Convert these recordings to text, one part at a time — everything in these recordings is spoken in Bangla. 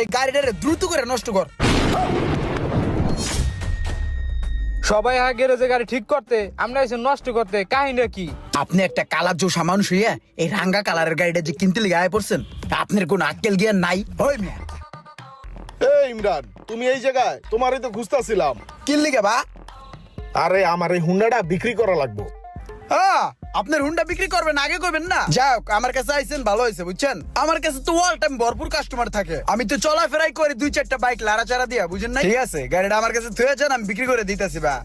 এই গাড়িটারে দ্রুত করে নষ্ট কর। সবাই গ্যারেজে গাড়ি ঠিক করতে, আমরা এসে নষ্ট করতে, কাহিনী কি? আপনি একটা কালার জোসা মানুষ হইয়া এই রাঙ্গা কালারের গাড়িটা যে কিনতে লিগে আয় পড়ছেন, আপনার কোন আক্কেল জ্ঞান নাই? ওই মিয়া এই ইমরান, তুমি এই জায়গায়? তোমারই তো খুঁজতাছিলাম। কিন লিগে বা? আরে আমার এই হুন্ডাটা বিক্রি করা লাগবে। আপনার হুন্ডা বিক্রি করবেন, আগে করবেন না? যাই হোক, আমার কাছে আইছেন ভালো হয়েছে, বুঝছেন? আমার কাছে তো অল টাইম ভরপুর কাস্টমার থাকে। আমি তো চলাফেরাই করি 2-4টা বাইক লাড়াচাড়া দিয়া, বুঝেন না? ঠিক আছে, গাড়িটা আমার কাছে থুয়েছেন, আমি বিক্রি করে দিতেছি বা।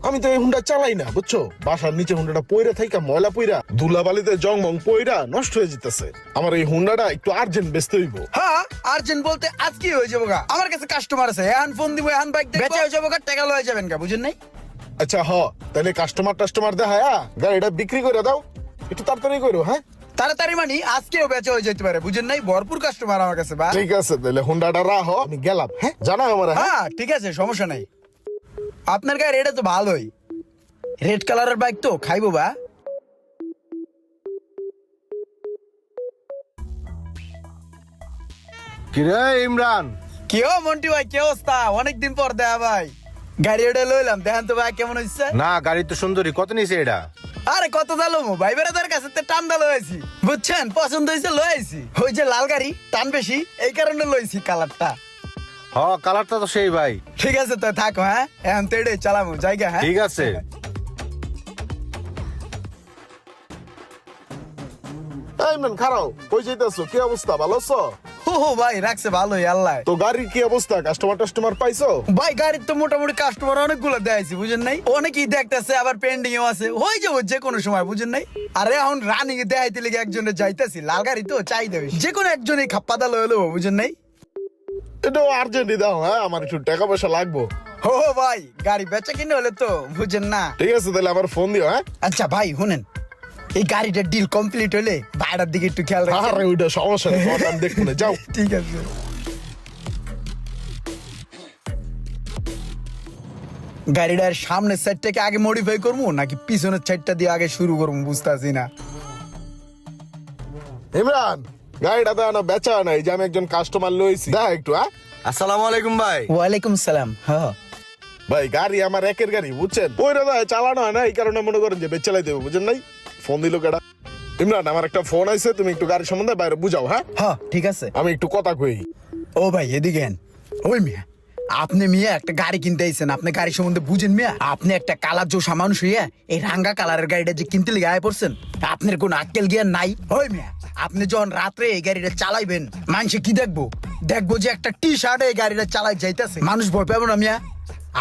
আমি তো এই হুন্ডা চালাই না, বুঝছো? বাসার নিচে হুন্ডাটা পইরা থাইকা ময়লা পইরা ধুলাবালিতে জংমং পইরা নষ্ট হয়ে যেতেছে। আমার এই হুন্ডাটা একটু আর্জেন্ট বেচতে হইব। হ্যাঁ, আর্জেন্ট বলতে আজকে হয়ে যাবো গা। আমার কাছে কাস্টমার আছে, এখন ফোন দিব, এখন বাইক বেচা হয়ে যাবো গা, টাকা লয়ে যাবেন গা, বুঝেন নাই? আচ্ছা তাহলে কাস্টমার দেখায়া গাড়িটা বিক্রি করে দাও, একটু তাড়াতাড়ি করো। হ্যাঁ, তাড়াতাড়ি মানে আজকেও বেচা হয়ে যেতে পারে, বুঝেন নাই? ভরপুর কাস্টমার আমার কাছে বা। ঠিক আছে, তাহলে হুন্ডাটা রাখো, আমি গেলাম। হ্যাঁ, জানাও আমার। হ্যাঁ ঠিক আছে, সমস্যা নাই। আপনার গায়ে এটা তো ভালোই, রেড কালারের বাইক তো খাইবো বা। কিরে ইমরান? কি ও মন্টি ভাই, কি অবস্থা? অনেকদিন পর দেখা ভাই। গাড়ি ওটা লইলাম, দেখেন তো ভাই কেমন হচ্ছে। না, গাড়ি তো সুন্দরী। কত নিছে এটা? আরে কত দালো ভাই, বেড়াদার কাছে তো টান দালো হয়েছি, বুঝছেন? পছন্দ হয়েছে লয়েছি। ওই যে লাল গাড়ি, টান বেশি, এই কারণে লইছি কালারটা। কালারটা তো সেই ভাই। ঠিক আছে তো থাকো, হ্যাঁ এখন তো এটাই চালামো জায়গা। হ্যাঁ ঠিক আছে। এই ম্যান, খারাও, কই যাইতেছো? কি অবস্থা, ভালো আছো? হো ভাই, রাখছে ভালোই আল্লাহ। তো গাড়ির কি অবস্থা? কাস্টমার পাইছো? ভাই গাড়ির তো মোটামুটি কাস্টমার অনেকগুলো দেখাইছি, বুঝেন নাই? অনেকেই দেখতেছে, আবার পেন্ডিং এও আছে, হয়ে যাবো যে কোনো সময়, বুঝেন নাই? আরে এখন রানিং এ দেখাইতে লেগে একজনের যাইতেছি, লাল গাড়ি তো চাহিদা বেশি, যে কোনো একজনই খাপ্পাদা লয়ে লবো, বুঝেন নাই? এটাও আর্জেন্টই দাও। হ্যাঁ, আমার একটু টাকা পয়সা লাগবো। হো ভাই, গাড়ি বেচা কিনে হলে তো, বুঝেন না? ঠিক আছে, তাহলে আমার ফোন দিও। হ্যাঁ, আচ্ছা ভাই শুনেন, এই গাড়িটার ডিল কমপ্লিট হলে ভাড়ার দিকে একটু খেয়াল রাখবেন। আরে ওইটা সমস্যা নেই, তোমার আমি দেখবো না, যাও। ঠিক আছে। গাড়িটার সামনের সাইডটাকে আগে মডিফাই করবো নাকি পিছনের সাইডটা দিয়ে আগে শুরু করবো, বুঝতেছি না। ইমরান, গাড়িটা তো না বেচা নাই, যে আমি একজন কাস্টমার লইছি, দেখ একটু। হ্যাঁ আসসালামু আলাইকুম ভাই। ওয়ালাইকুম সালাম। হ্যাঁ ভাই, গাড়ি আমার একের গাড়ি, বুঝছেন? ওইটা দেয় চালানো হয় না, এই কারণে মনে করেন যে বেচ চালাই দেবো, বুঝেন নাই? ফোন দিল কেডা? ইমরান, আমার একটা ফোন আছে, তুমি একটু গাড়ি সম্বন্ধে বাইরে বুঝাও। হ্যাঁ, হ্যাঁ ঠিক আছে। আমি একটু কথা কই। ও ভাই এদিকে হেন। ওই মিয়া, আপনি মিয়া একটা গাড়ি কিনতে আইছেন, আপনি গাড়ি সম্বন্ধে বুঝেন মিয়া? আপনি একটা কালার জোসা মানুষ হইয়া এই রাঙ্গা কালারের গাড়িটা যে কিনতে লিগে আয় পড়ছেন, আপনার কোন আক্কেল জ্ঞান নাই? ওই মিয়া, আপনি যখন রাত্রে এই গাড়িটা চালাইবেন, মানুষে কি দেখবো? দেখবো যে একটা টি শার্টে এই গাড়িটা চালাই যাইতেছে, মানুষ ভয় পাবো না মিয়া?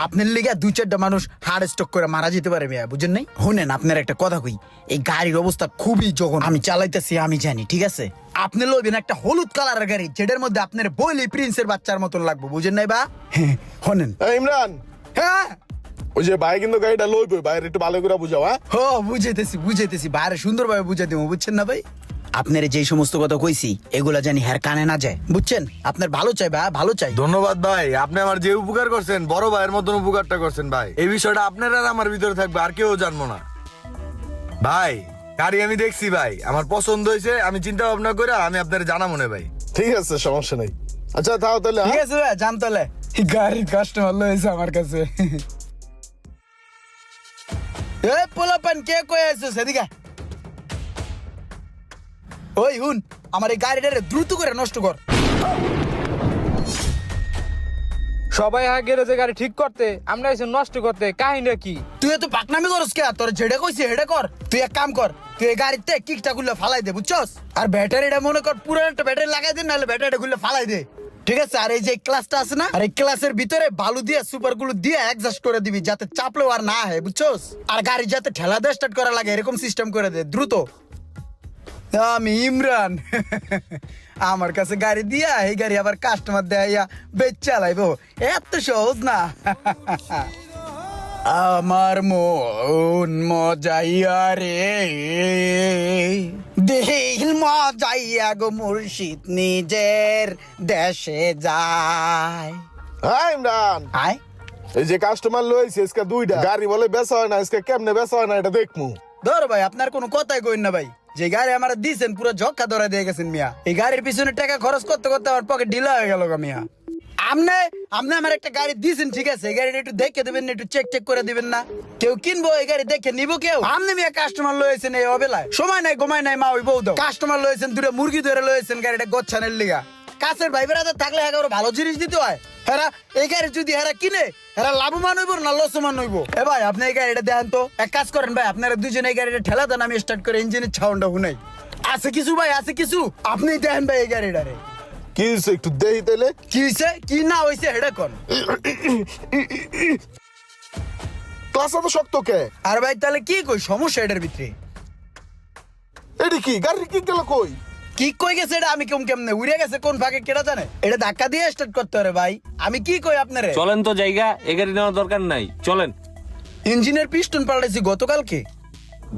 আপনার লিগে 2-4টা মানুষ হার্ট স্ট্রোক করে মারা যেতে পারে মিয়া, বুঝেন নাই? শুনেন, আপনার একটা কথা কই, এই গাড়ির অবস্থা খুবই জঘন্য, আমি চালাইতেছি, আমি জানি, ঠিক আছে? আপনি লইবেন একটা হলুদ কালারের গাড়ি, যেটার মধ্যে আপনার বইলি প্রিন্সের বাচ্চার মতন লাগবে, বুঝেন নাই বা? শোনেন। এই ইমরান, হ্যাঁ ওই যে ভাই কিন্তু গাড়িটা লইবে, বাইরে একটু ভালো করে বুঝাও। হ্যাঁ, হো, বুঝাইতেছি বাইরে সুন্দরভাবে বুঝাই দেবো, বুঝছেন না ভাই? আপনার যেই সমস্ত কথা কইছি এগুলা জানি হ্যার কানে না যায়, বুঝছেন? আপনার ভালো চাই ভাই, ভালো চাই। ধন্যবাদ ভাই, আপনি আমার যে উপকার করছেন, বড় ভাইয়ের মতন উপকারটা করছেন ভাই। এই বিষয়টা আপনার আর আমার ভিতরে থাকবে, আর কেউ জানবো না ভাই। গাড়ি আমি দেখছি ভাই, আমার পছন্দ হয়েছে, আমি চিন্তা ভাবনা করে আমি আপনার জানা মনে ভাই। ঠিক আছে, সমস্যা নেই। আচ্ছা তাও তাহলে। ঠিক আছে ভাই, জানতালে গাড়ির কাস্টমার লয়েছে আমার কাছে। এ পোলাপান, কে কই আছো সেদিকে? ওই হুন, আমার এই গাড়িটারে দ্রুত করে নষ্ট কর। সবাই গ্যারেজে গাড়ি ঠিক করতে, আমরা এসে নষ্ট করতে, কাহিনী কি? তুই এত পাকনামি করস কে? তোর যেটা কইছি হেডা কর। তুই এক কাম কর, তুই এই গাড়িতে কিকটা গুলো ফালাই দে, বুঝছস? আর ব্যাটারিটা মনে কর পুরো একটা ব্যাটারি লাগাই দে, নাহলে ব্যাটারিটা গুলো ফালাই দে, ঠিক আছে? আর এই যে ক্লাসটা আছে না, আর এই ক্লাসের ভিতরে বালু দিয়ে সুপার গুলো দিয়ে অ্যাডজাস্ট করে দিবি, যাতে চাপলেও আর না হয়, বুঝছস? আর গাড়ি যাতে ঠেলা দিয়ে স্টার্ট করা লাগে এরকম সিস্টেম করে দে দ্রুত। আমি ইমরান, আমার কাছে গাড়ি দিয়া এই গাড়ি আবার কাস্টমার দেয়া বেচ চালাইবো, এত সহজ না। আমার মন মজাইয়া রে, দিল মজাইয়া গো মুর্শিদ নিজের দেশে যায়। হ্যাঁ ইমরান, আয় এই যে কাস্টমার লইছে আজকে 2টা গাড়ি, বলে বেচা হয় না আজকে, কেমনে বেচা হয় না এটা দেখমু। ধর ভাই, আপনার কোনো কথাই কইন না ভাই, যে গাড়ি আমার দিয়েছেন পুরো ঝক্কা ধরা দিয়ে গেছেন মিয়া। এই গাড়ির পিছনে টাকা খরচ করতে করতে আমার পকেট ঢিলা হয়ে গেল মিয়া। আপনি আপনি আমার একটা গাড়ি দিয়েছেন ঠিক আছে, এই গাড়িটা একটু দেখে দেবেন না, একটু চেক করে দিবেন না? কেউ কিনবো এই গাড়ি দেখে নিবো কেউ? আপনি মিয়া কাস্টমার লয়েছেন এই অবেলায়, সময় নাই গোমায় নাই মা ওই বউ দাও। কাস্টমার লয়েছেন দুটো মুরগি ধরে লয়েছেন গাড়িটা গোচ্ছানের লিগা। কাছের ভাই বেড়াতে থাকলে একেবারে ভালো জিনিস দিতে হয়। হেরা এই গাড়ি যদি হেরা কিনে হেরা লাভবান হইব না লসমান হইব? এ ভাই আপনি এই গাড়িটা দেন তো, এক কাজ করেন ভাই, আপনারা দুজনে এই গাড়িটা ঠেলা দেন, আমি স্টার্ট করে ইঞ্জিনের সাউন্ডটা শুনাই। আছে কিছু ভাই, আছে কিছু, আপনি দেখেন ভাই এই গাড়িটারে কি হইছে একটু দেই তাইলে। কি হইছে কি না হইছে হেডা কোন। ক্লাস এত শক্ত কে? আর ভাই তাহলে কি কই সমস্যা এটার ভিতরে? এডি কি গাড়ি কি গেল কই? কি কই গেছে এটা আমি কেমনে উড়ে গেছে কোন ভাগে কেডা জানে? এটা ধাক্কা দিয়ে স্টার্ট করতে হবে ভাই, আমি কি কই আপনারে? চলেন তো জায়গা, এ গাড়ি নেওয়ার দরকার নাই, চলেন। ইঞ্জিনের পিস্টন পাল্টাইছি গতকালকে।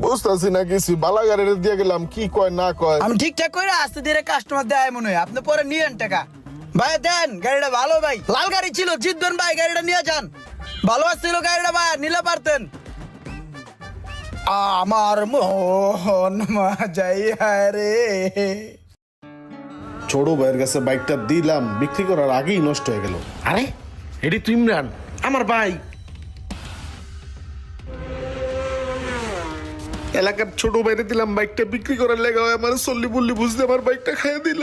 বুঝতেছি না কিছু, বালা গাড়িটা দিয়ে গেলাম, কি কয় না কয়। আমি ঠিকঠাক করে আস্তে ধীরে কাস্টমার দেয় মনে হয়, আপনি পরে নিয়েন টাকা। ভাই দেন গাড়িটা ভালো ভাই, লাল গাড়ি ছিল, জিতবেন ভাই, গাড়িটা নিয়ে যান। ভালো আসছিল গাড়িটা ভাই, নিলে পারতেন। আমার মোহন মাজাইয়া রে। ছোট ভাইয়ের কাছে বাইকটা দিলাম, বিক্রি করার আগেই নষ্ট হয়ে গেল। আরে এটি তো ইমরান, আমার ভাই। এলাকার ছোট ভাইরে দিলাম বাইকটা বিক্রি করার লেগে, আমার সল্লি বললি বুঝতে আমার বাইকটা খাইয়ে দিল।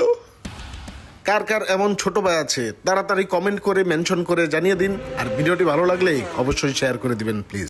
কার কার এমন ছোট ভাই আছে তাড়াতাড়ি কমেন্ট করে মেনশন করে জানিয়ে দিন, আর ভিডিওটি ভালো লাগলে অবশ্যই শেয়ার করে দিবেন প্লিজ।